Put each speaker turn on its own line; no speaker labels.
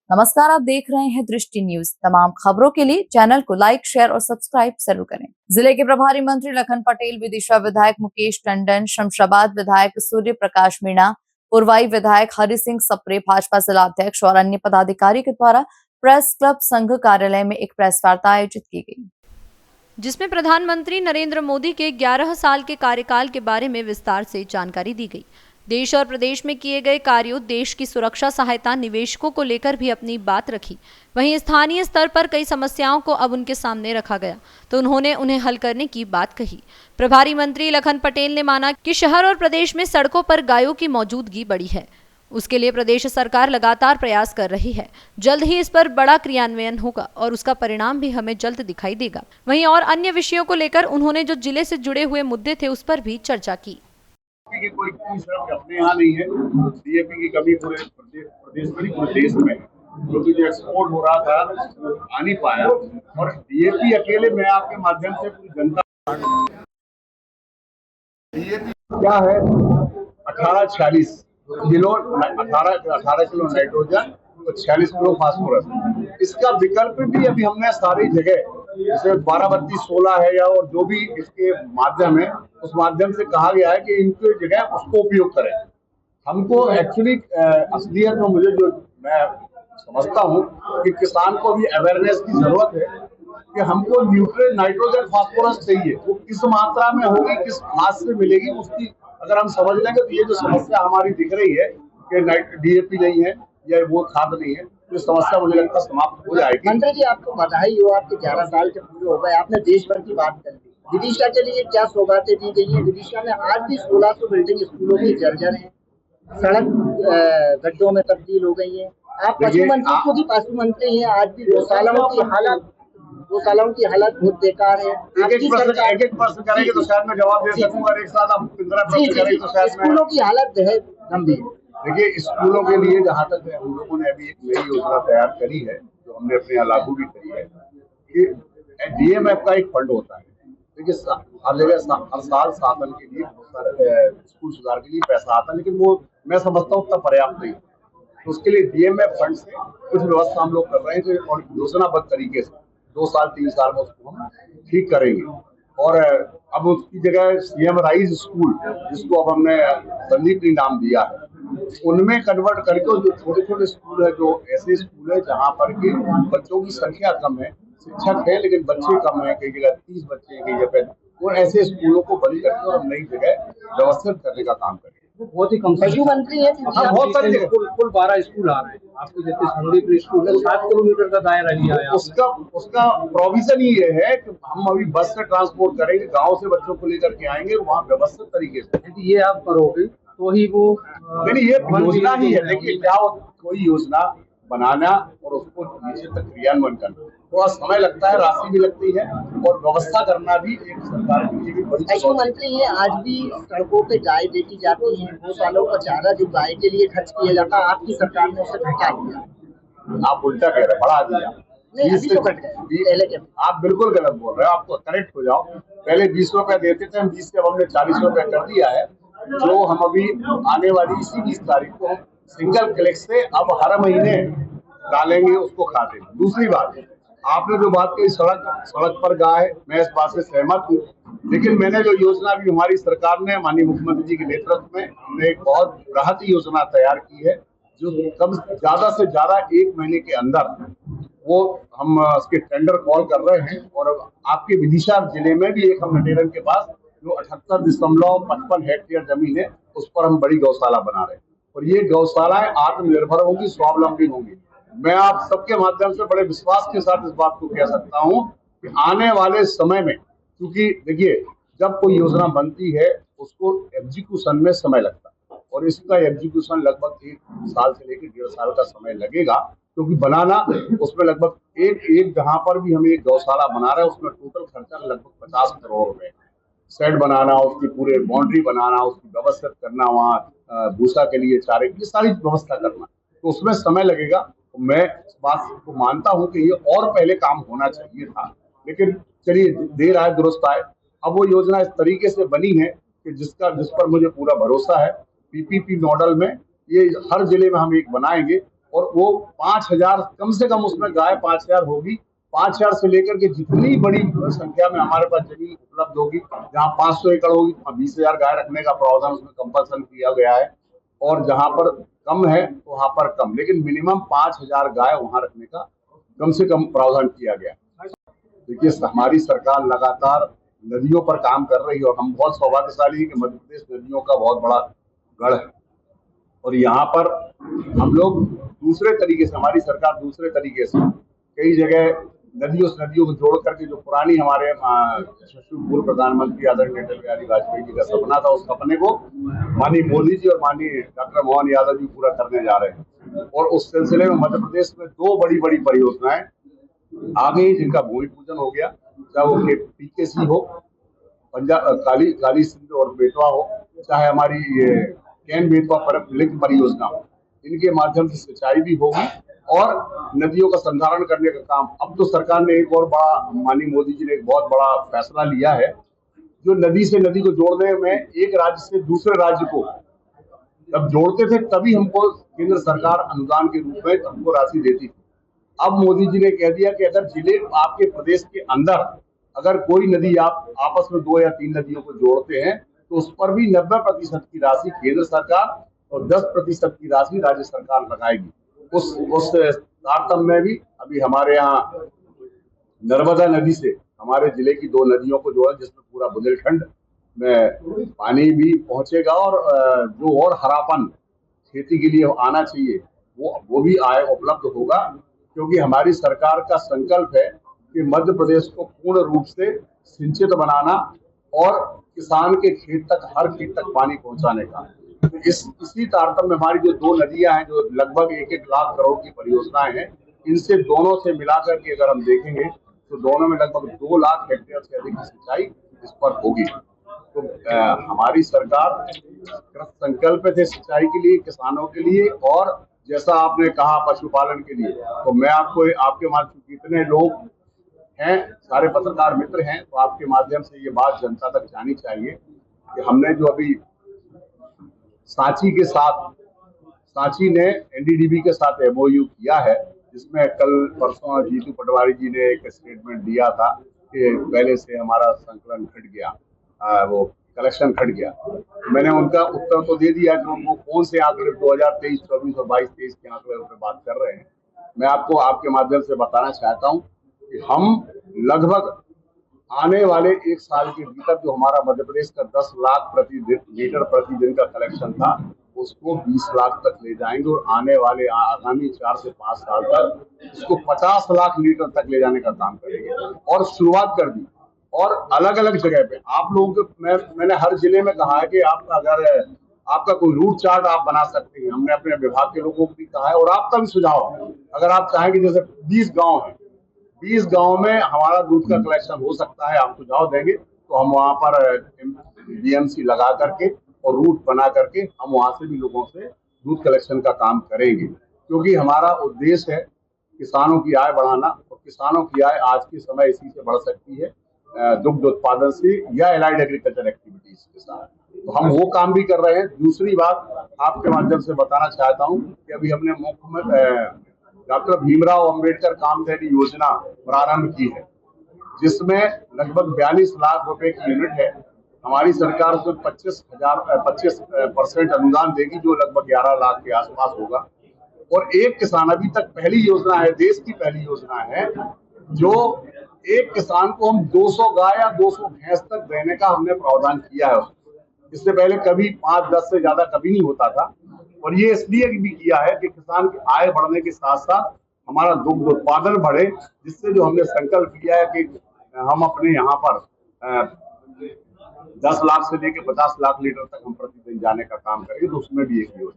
नमस्कार, आप देख रहे हैं दृष्टि न्यूज। तमाम खबरों के लिए चैनल को लाइक, शेयर और सब्सक्राइब जरूर करें। जिले के प्रभारी मंत्री लखन पटेल, विदिशा विधायक मुकेश टंडन, शमशाबाद विधायक सूर्य प्रकाश मीणा, पुरवाई विधायक हरि सिंह सप्रे, भाजपा जिलाध्यक्ष और अन्य पदाधिकारी के द्वारा प्रेस क्लब संघ कार्यालय में एक प्रेस वार्ता आयोजित की गई,
जिसमें प्रधानमंत्री नरेंद्र मोदी के 11 साल के कार्यकाल के बारे में विस्तार से जानकारी दी गई। देश और प्रदेश में किए गए कार्यों, देश की सुरक्षा सहायता, निवेशकों को लेकर भी अपनी बात रखी। वहीं स्थानीय स्तर पर कई समस्याओं को अब उनके सामने रखा गया तो उन्होंने उन्हें हल करने की बात कही। प्रभारी मंत्री लखन पटेल ने माना कि शहर और प्रदेश में सड़कों पर गायों की मौजूदगी बढ़ी है, उसके लिए प्रदेश सरकार लगातार प्रयास कर रही है। जल्द ही इस पर बड़ा क्रियान्वयन होगा और उसका परिणाम भी हमें जल्द दिखाई देगा। वहीं और अन्य विषयों को लेकर उन्होंने जो जिले से जुड़े हुए मुद्दे थे उस पर भी चर्चा की।
की कोई सिर्फ अपने यहाँ नहीं है, डीएपी की कमी पूरे प्रदेश में, पूरे देश में, क्योंकि जो एक्सपोर्ट हो रहा था आ नहीं पाया। और डीएपी अकेले मैं आपके माध्यम से पूरी जनता, डीएपी क्या है, 1846 किलो 18 किलो नाइट्रोजन तो 46 किलो फास्फोरस। इसका विकल्प भी अभी हमने सारी जगह, जैसे 12-32-16 है या और जो भी इसके माध्यम है, उस माध्यम से कहा गया है कि इनकी जगह उसको उपयोग करें। हमको एक्चुअली असलियत में मुझे जो मैं समझता हूँ कि किसान को भी अवेयरनेस की जरूरत है कि हमको न्यूट्रिएंट नाइट्रोजन फास्फोरस चाहिए, वो किस मात्रा में होगी, किस खाद से मिलेगी, उसकी अगर हम समझ लेंगे तो ये जो समस्या हमारी दिख रही है कि डीएपी नहीं है या वो खाद नहीं है, तो समस्या मुझे लगता है समाप्त हो जाएगी।
मंत्री जी, आपको बधाई हो, आपके 11 साल के पूरे हो गए। आपने देश भर की बात कर दी। विदिशा के लिए क्या सौगातें दी गई हैं? विदिशा में आज भी 1600 बिल्डिंग स्कूलों की जर्जर है, सड़क गड्ढों में तब्दील हो गई है। आप पशु मंत्री, खुद ही पशु मंत्री हैं, आज भी गौशालाओं की हालत बहुत बेकार है।
एक एक प्रश्न करेंगे तो शायद मैं जवाब दे सकूंगा, एक साथ आप 15 प्रश्न करेंगे तो शायद
स्कूलों की हालत है गंभीर।
देखिए, स्कूलों के लिए जहाँ तक हम लोगों ने अभी एक नई योजना तैयार करी है, जो हमने अपने यहाँ लागू भी करी है, कि डीएमएफ का एक फंड होता है। देखिए, हर जगह हर साल शासन के लिए स्कूल सुधार के लिए पैसा आता है, लेकिन वो मैं समझता हूँ उतना पर्याप्त नहीं। तो उसके लिए डीएमएफ फंड से कुछ व्यवस्था हम लोग कर रहे हैं और योजनाबद्ध तरीके से 2 साल 3 साल में उसको हम ठीक करेंगे। और अब उसकी जगह सीएम राइज स्कूल, जिसको अब हमने संदीप ने नाम दिया है, उनमें कन्वर्ट करके जो छोटे छोटे स्कूल है, जो ऐसे स्कूल है जहाँ पर कि बच्चों की संख्या कम है, शिक्षक है लेकिन बच्चे कम है, कई जगह 30 बच्चे हैं, कई जगह, और ऐसे स्कूलों को बंद करके और नई जगह व्यवस्थित करने का काम करें।
बहुत ही कम। पशु मंत्री है,
बहुत सारे
कुल 12 स्कूल आ रहे हैं आपको, जैसे संदीप स्कूल है, 7 किलोमीटर का दायरा लिया है।
उसका प्रोविजन ये है कि हम अभी बस से ट्रांसपोर्ट करेंगे, गांव से बच्चों को लेकर के आएंगे, वहाँ व्यवस्थित तरीके से।
यदि ये आप करोगे तो ही वो
नहीं, ये योजना ही है। देखिए, क्या कोई योजना बनाना और उसको नीचे तक क्रियान्वयन करना थोड़ा समय लगता है, राशि भी लगती है, और व्यवस्था करना भी एक सरकार के लिए भी बड़ी।
पशु मंत्री है, आज भी सड़कों पे गाय बेची जाती है, गौशालाओं का चारा जो गाय के लिए खर्च किया जाता है, आपकी सरकार ने उसे क्या किया?
आप उल्टा कह रहे हैं, बढ़ा दिया। आप बिल्कुल गलत बोल रहे हो, आपको करेक्ट हो जाओ। पहले 20 रुपए देते थे हम, 20 से अब हमने 40 रुपए कर दिया है, जो हम अभी आने वाली इसी 20 तारीख को हम सिंगल क्लिक से अब हर महीने डालेंगे उसको खाते। दूसरी बात, आपने जो बात कही सड़क पर गाय, मैं इस बात से सहमत हूँ, लेकिन मैंने जो योजना भी हमारी सरकार ने माननीय मुख्यमंत्री जी के नेतृत्व में हमने एक बहुत बृहत योजना तैयार की है, जो कम ज्यादा से ज्यादा 1 महीने के अंदर वो हम उसके टेंडर कॉल कर रहे हैं। और आपके विदिशा जिले में भी एक हम नटेरन के पास जो 78.55 हेक्टेयर जमीन है, उस पर हम बड़ी गौशाला बना रहे हैं, और ये गौशालाएं आत्मनिर्भर होंगी, स्वावलंबी होंगी। मैं आप सबके माध्यम से बड़े विश्वास के साथ इस बात को कह सकता हूं कि आने वाले समय में, क्योंकि देखिए, जब कोई योजना बनती है उसको एग्जीक्यूशन में समय लगता है, और इसका एग्जीक्यूशन लगभग 1 साल से लेकर 1.5 साल का समय लगेगा, क्योंकि बनाना उसमें लगभग एक जहां पर भी हम एक गौशाला बना रहे हैं उसमें टोटल खर्चा लगभग 50 करोड़ रुपए। शेड बनाना, उसकी पूरे बाउंड्री बनाना, उसकी व्यवस्थित करना, वहाँ भूसा के लिए चारे की सारी व्यवस्था करना, तो उसमें समय लगेगा। मैं इस बात को मानता हूं कि ये और पहले काम होना चाहिए था, लेकिन चलिए, देर आए दुरुस्त आए। अब वो योजना इस तरीके से बनी है कि जिस पर मुझे पूरा भरोसा है। पीपीपी मॉडल में ये हर जिले में हम एक बनाएंगे और वो 5,000 कम से कम उसमें गाय 5,000 होगी। 5,000 से लेकर के जितनी बड़ी संख्या में हमारे पास जमीन उपलब्ध होगी, जहाँ 500 एकड़ होगी, वहाँ 20,000 गाय रखने का प्रावधान उसमें कंपल्सन किया गया है। और जहाँ पर कम है तो वहाँ पर कम, लेकिन मिनिमम 5,000 गाय वहाँ रखने का कम से कम प्रावधान किया गया। देखिए, हमारी सरकार लगातार नदियों पर काम कर रही है और हम बहुत सौभाग्यशाली हैं कि मध्य प्रदेश नदियों का बहुत बड़ा गढ़ है। और यहाँ पर हम लोग दूसरे तरीके से, हमारी सरकार दूसरे तरीके से कई जगह नदियों से नदियों को जोड़ करके, जो पुरानी हमारे पूर्व प्रधानमंत्री आदरणीय अटल बिहारी वाजपेयी जी का सपना था, उस सपने को माननीय मोदी जी और माननीय डॉक्टर मोहन यादव जी पूरा करने जा रहे हैं। और उस सिलसिले में मध्य प्रदेश में 2 बड़ी बड़ी परियोजनाएं आ गई, जिनका भूमि पूजन हो गया, चाहे वो पीकेसी हो, पंजाब काली सिंध और बेतवा हो, चाहे हमारी ये कैन बेतवा पर लिंक परियोजना हो। इनके माध्यम से सिंचाई भी होगी और नदियों का संधारण करने का काम। अब तो सरकार ने एक और बड़ा, माननीय मोदी जी ने एक बहुत बड़ा फैसला लिया है, जो नदी से नदी को जोड़ने में एक राज्य से दूसरे राज्य को जब जोड़ते थे तभी हमको केंद्र सरकार अनुदान के रूप में हमको राशि देती थी। अब मोदी जी ने कह दिया कि अगर जिले आपके प्रदेश के अंदर अगर कोई नदी आप आपस में 2 या 3 नदियों को जोड़ते हैं तो उस पर भी 90% की राशि केंद्र सरकार और 10% की राशि राज्य सरकार लगाएगी। उस तारतम्य में भी अभी हमारे यहाँ नर्मदा नदी से हमारे जिले की 2 नदियों को जोड़ा, जिसमें पूरा बुंदेलखंड में पानी भी पहुंचेगा और जो और हरापन खेती के लिए आना चाहिए वो भी उपलब्ध होगा। क्योंकि हमारी सरकार का संकल्प है कि मध्य प्रदेश को पूर्ण रूप से सिंचित बनाना और किसान के खेत तक, हर खेत तक पानी पहुंचाने का। तो इसी तारतम्य में हमारी जो 2 नदियां हैं, जो लगभग 1-1 लाख करोड़ की परियोजनाएं हैं, इनसे दोनों से मिलाकर के अगर हम देखेंगे तो दोनों में लगभग 2 लाख हेक्टेयर से अधिक की सिंचाई इस पर होगी। तो हमारी सरकार कृत संकल्प है सिंचाई के लिए, किसानों के लिए, और जैसा आपने कहा पशुपालन के लिए, तो मैं आपको आपके माध्यम से, कितने लोग हैं, सारे पत्रकार मित्र हैं, तो आपके माध्यम से ये बात जनता तक जानी चाहिए कि हमने जो अभी सांची ने एनडीडीबी के साथ एमओयू किया है, जिसमें कल परसों जीतू पटवारी जी ने एक स्टेटमेंट दिया था कि पहले से हमारा संकलन घट गया, वो कलेक्शन घट गया। मैंने उनका उत्तर तो दे दिया कि उनको कौन से आंकड़े 2023, 24 और 22-23 के आंकड़े पर बात कर रहे हैं। मैं आपको आपके माध्यम से बताना चाहता हूं कि हम लगभग आने वाले 1 साल के भीतर जो हमारा मध्य प्रदेश का 10 लाख लीटर प्रतिदिन का कलेक्शन था, उसको 20 लाख तक ले जाएंगे और आने वाले आगामी 4 से 5 साल तक इसको 50 लाख लीटर तक ले जाने का काम करेंगे। और शुरुआत कर दी, और अलग अलग जगह पे आप लोगों को मैंने हर जिले में कहा है कि आप अगर आपका कोई रूट चार्ट आप बना सकते हैं। हमने अपने विभाग के लोगों को भी कहा है, और आपका भी सुझाव, अगर आप चाहें कि जैसे 20 गाँव है, 20 गांव में हमारा दूध का कलेक्शन हो सकता है, आप सुझाव देंगे तो हम वहां पर बीएमसी लगा करके और रूट बना करके हम वहां से भी लोगों से दूध कलेक्शन का काम करेंगे। क्योंकि हमारा उद्देश्य है किसानों की आय बढ़ाना, और किसानों की आय आज के समय इसी से बढ़ सकती है, दुग्ध उत्पादन से या एलाइड एग्रीकल्चर एक्टिविटीज के साथ। तो हम वो काम भी कर रहे हैं। दूसरी बात आपके माध्यम से बताना चाहता हूँ कि अभी हमने मुख्यमंत्री डॉक्टर भीमराव अंबेडकर कामधेनु योजना प्रारंभ की है, जिसमें लगभग 42 लाख रुपए की यूनिट है। हमारी सरकार उसमें 25% अनुदान देगी, जो लगभग 11 लाख के आसपास होगा। और एक किसान, अभी तक पहली योजना है, देश की पहली योजना है, जो एक किसान को हम 200 गाय या 200 भैंस तक देने का हमने प्रावधान किया है। इससे पहले कभी 5-10 से ज्यादा कभी नहीं होता था। और ये इसलिए भी किया है कि किसान की आय बढ़ने के साथ साथ हमारा दुग्ध उत्पादन बढ़े, जिससे जो हमने संकल्प किया है कि हम अपने यहाँ पर 10 लाख से लेकर 50 लाख लीटर तक हम प्रतिदिन जाने का काम करेंगे, तो उसमें भी एक योजना